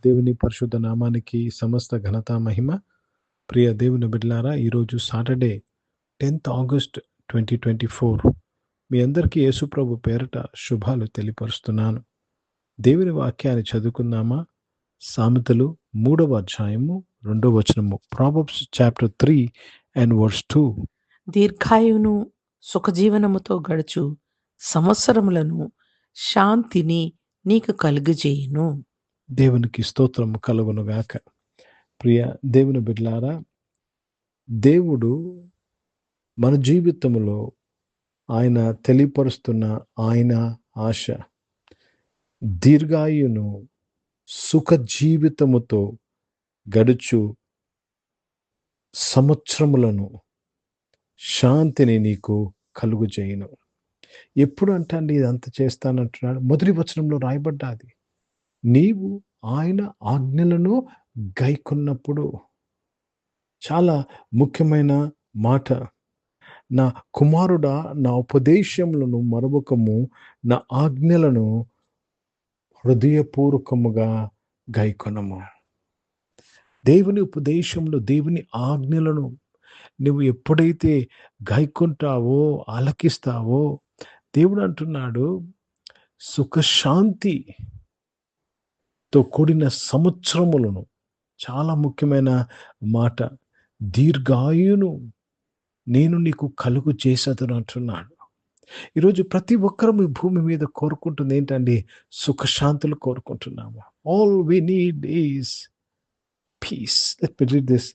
దేవుని పరిశుద్ధ నామానికి సమస్త ఘనత మహిమ. ప్రియ దేవుని బిడ్డలారా, ఈరోజు సాటర్డే 10th ఆగస్ట్ 2024. మీ అందరికీ యేసుప్రభు పేరట శుభాలు తెలియపరుస్తున్నాను. దేవుని వాక్యాన్ని చదువుకుందామా? సామెతలు 3వ అధ్యాయము 2వ వచనము. Proverbs chapter 3 and verse 2. దీర్ఘాయువును సుఖజీవనముతో గడుచు సంవత్సరములను శాంతిని నీకు కలుగజేయును. దేవునికి స్తోత్రము కలుగునుగాక. ప్రియ దేవుని బిడ్డలారా, దేవుడు మన జీవితంలో ఆయన తెలియపరుస్తున్న ఆయన ఆశ దీర్ఘాయును సుఖ జీవితముతో గడుచు సంవత్సరములను శాంతిని నీకు కలుగు చేయను. ఎప్పుడు అంటే ఇదంతా చేస్తానంటున్నాడు. మొదటి వచనంలో రాయబడ్డాది, నీవు ఆయన ఆజ్ఞలను గైకొన్నప్పుడు. చాలా ముఖ్యమైన మాట. నా కుమారుడా, నా ఉపదేశములను మరవకము, నా ఆజ్ఞలను హృదయపూర్వకముగా గైకొనము. దేవుని ఉపదేశంలో, దేవుని ఆజ్ఞలను నువ్వు ఎప్పుడైతే గైకొంటావో, ఆలకిస్తావో, దేవుడు అంటున్నాడు, సుఖశాంతితో కూడిన సంవత్సరములను, చాలా ముఖ్యమైన మాట, దీర్ఘాయును నేను నీకు కలుగు చేసేదను అంటున్నాడు. ఈరోజు ప్రతి ఒక్కరూ ఈ భూమి మీద కోరుకుంటుంది ఏంటండి? సుఖశాంతులు కోరుకుంటున్నాము. All we need is peace. Let me read this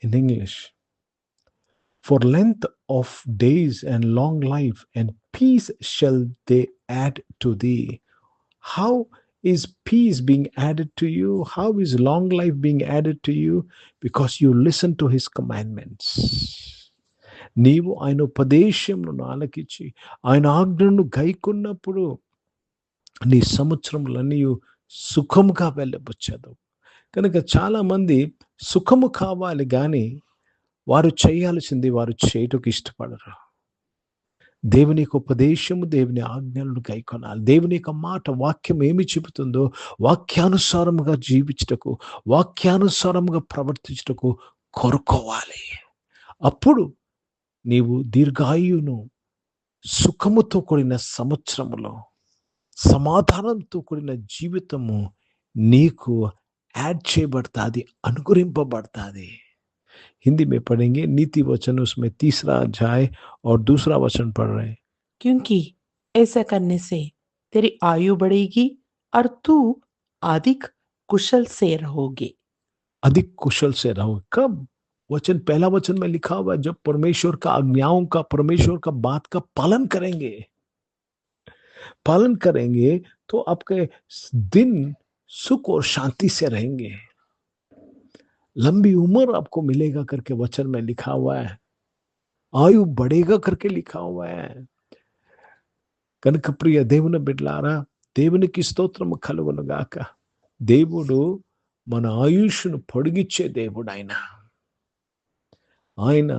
in English. For length of days and long life and peace shall they add to thee. How is peace being added to you? How is long life being added to you? Because you listen to his commandments. నీవు ఆయన ఉపదేశములను ఆలకించి ఆయన ఆజ్ఞను గైకొన్నప్పుడు నీ సంవత్సరములన్నీ సుఖముగా వెళ్ళబుచ్చదు. కనుక చాలా మంది సుఖము కావాలి కానీ వారు చేయాల్సింది వారు చేయటకు ఇష్టపడరు. దేవుని యొక్క ఉపదేశము, దేవుని ఆజ్ఞలను గైకొనాలి. దేవుని యొక్క మాట, వాక్యం ఏమి చెబుతుందో వాక్యానుసారముగా జీవించుటకు, వాక్యానుసారముగా ప్రవర్తించుటకు కోరుకోవాలి. అప్పుడు నీవు దీర్ఘాయువును, సుఖముతో కూడిన సంవత్సరములో, సమాధానంతో కూడిన జీవితము నీకు యాడ్ చేయబడతాది, అనుగ్రహింపబడతాది. हिंदी में पढ़ेंगे नीति वचन, उसमें 3रा अध्याय और 2रा वचन पढ़ रहे हैं. क्योंकि ऐसा करने से तेरी आयु बढ़ेगी और तू अधिक कुशल से रहोगे. अधिक कुशल से रहोगे. कब? वचन, पहला वचन में लिखा हुआ है, जब परमेश्वर का आज्ञाओं का, परमेश्वर का बात का पालन करेंगे तो आपके दिन सुख और शांति से रहेंगे. लंबी उम्र आपको मिलेगा करके वचन में लिखा हुआ है. आयु बढ़ेगा करके लिखा हुआ है. కనుక ప్రియ దేవుని బిడ్డలారా, దేవునికి స్తోత్రము కలుగునుగాక. దేవుడు మన ఆయుష్ను పొడిగిచ్చే దేవుడు. ఆయన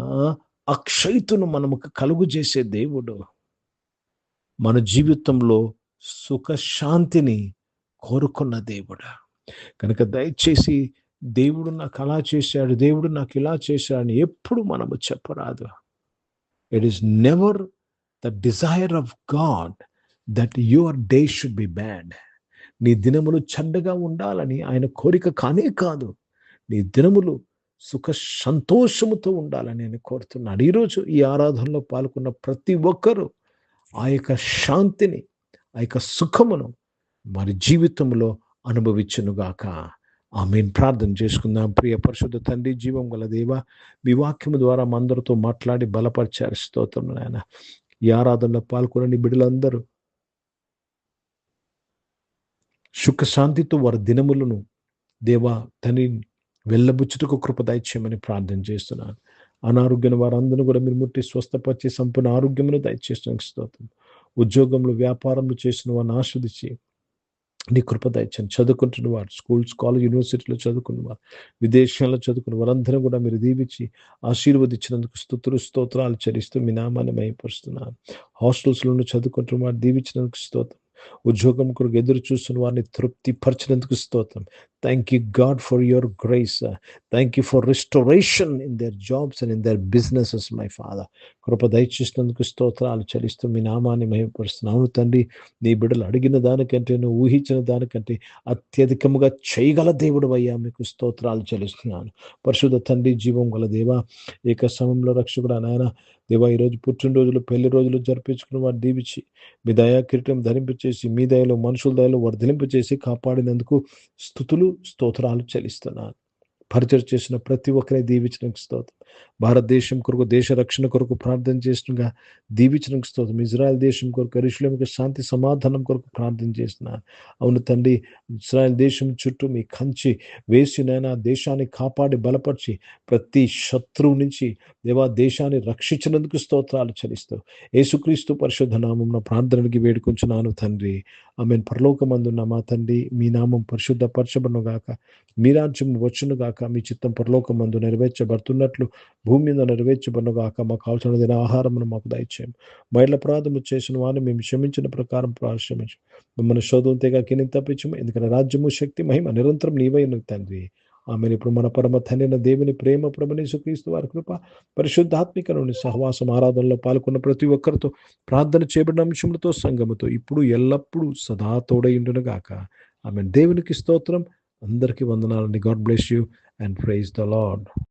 అక్షయతను మనకు కలుగు చేసే దేవుడు. మన జీవితంలో సుఖ శాంతిని కోరుకున్న దేవుడు. కనుక దయచేసి దేవుడు నాకు అలా చేశాడు, దేవుడు నాకు ఇలా చేశాడు అని ఎప్పుడు మనము చెప్పరాదు. It is never the desire of God that your day should be bad. నీ దినములు చెడ్డగా ఉండాలని ఆయన కోరిక కానే కాదు. నీ దినములు సుఖ సంతోషముతో ఉండాలని ఆయన కోరుతున్నాడు. ఈరోజు ఈ ఆరాధనలో పాల్గొన్న ప్రతి ఒక్కరూ ఆ యొక్క శాంతిని, ఆ యొక్క సుఖమును మరి జీవితంలో అనుభవించునుగాక. ఆమేన్. ప్రార్థన చేసుకుందాం. ప్రియ పరిశుద్ధ తండ్రి, జీవం గల దేవ, మీ వాక్యము ద్వారా మా అందరితో మాట్లాడి బలపరిచారు. స్తోత్రం నాయన. ఈ ఆరాధనలో పాల్గొన్న నీ బిడ్డలందరూ సుఖశాంతితో వారి దినములను దేవా తండ్రి వెళ్ళబుచ్చుటకు కృప దయచేయమని ప్రార్థన చేస్తున్నాను. అనారోగ్యం వారందరూ కూడా మీరు ముట్టి స్వస్థపరిచి సంపూర్ణ ఆరోగ్యమును దయచేస్తున్నాం. స్తోత్రం. ఉద్యోగంలో, వ్యాపారంలో చేసిన వారిని ఆస్వాదించి నీ కృప దయచేయండి. చదువుకుంటున్న వారు, స్కూల్స్, కాలేజ్, యూనివర్సిటీలో చదువుకున్న వారు, విదేశాల్లో చదువుకున్న వారందరూ కూడా మీరు దీవించి ఆశీర్వదించినందుకు స్తోత్రాలు చెల్లిస్తూ మీ నామాన్ని మహిమపరుస్తున్నాను. హాస్టల్స్లోనూ చదువుకుంటున్న వారు దీవించినందుకు స్తోత్రం. ఉద్యోగం కొరకు ఎదురు చూస్తున్న వారిని తృప్తి పరిచినందుకు స్తోత్రం. Thank you, God, for your grace. Thank you for restoration in their jobs and in their businesses, my Father. కృప దయచేసినందుకు స్తోత్రాలు చెల్లిస్తూ మీ నామాన్ని మహిమపరుస్తున్నాను తండ్రి. నీ బిడ్డలు అడిగిన దానికంటే, నువ్వు ఊహించిన దానికంటే అత్యధికముగా చేయగల దేవుడు అయ్యా, మీకు స్తోత్రాలు చెల్లిస్తున్నాను. పరిశుద్ధ తండ్రి, జీవం గల దేవా, ఏక సమయంలో రక్షకుడా నాయన దేవా, ఈరోజు పుట్టినరోజులు, పెళ్లి రోజులు జరిపించుకుని వారు దీవించి మీ దయా కిరీటం ధరింపచేసి, మీ దయలో మనుషుల దయలో వర్ధలింపచేసి కాపాడినందుకు స్తుతులు స్తోత్రాలు చెల్లిస్తున్నాను. పరిచయం చేసిన ప్రతి ఒక్కరిని దీవించడానికి స్తోత్రం. భారతదేశం కొరకు, దేశ రక్షణ కొరకు ప్రార్థన చేసినగా దీవించడానికి స్తోత్రం. ఇజ్రాయెల్ దేశం కొరకు, యెరూషలేముకు శాంతి సమాధానం కొరకు ప్రార్థన చేస్తున్నాను. అవును తండ్రి, ఇజ్రాయెల్ దేశం చుట్టూ మీ కంచి వేసినైనా దేశాన్ని కాపాడి బలపరిచి ప్రతి శత్రువు నుంచి దేవా దేశాన్ని రక్షించినందుకు స్తోత్రాలు చెల్లిస్తూ యేసుక్రీస్తు పరిశుద్ధ నామమున ప్రార్థనకి వేడుకొంచున్నాను తండ్రి. ఆమేన్. పరలోకమందున్న మా తండ్రి, మీ నామం పరిశుద్ధపరచబడును గాక, మీ రాజ్యం వచ్చును గాక, మీ చిత్తం పరలోకమందు నెరవేర్చబడుతున్నట్లు భూమి మీద నెరవేర్చబడును గాక. మాకు కావాల్సిన దిన ఆహారమును మాకు దయచేయండి. మహిళ అపరాధము చేసిన వారిని మేము క్షమించిన ప్రకారం క్షమించు. మిమ్మల్ని శోధం తెగ కిని తప్పించము. ఎందుకంటే రాజ్యము, శక్తి, మహిమ నిరంతరం నీవైన తండ్రి. ఆమె ఇప్పుడు మన పరమ తండ్రిన దేవుని ప్రేమ, ప్రభువైన యేసుక్రీస్తు వారి కృప, పరిశుద్ధాత్మిక నుండి సహవాసం, ఆరాధనలో పాల్గొన్న ప్రతి ఒక్కరితో, ప్రార్థన చేయబడిన అంశములతో, సంఘముతో ఇప్పుడు ఎల్లప్పుడూ సదా తోడైండును గాక. ఆమె. దేవునికి స్తోత్రం. అందరికీ వందనాలండి. God bless you and praise the lord.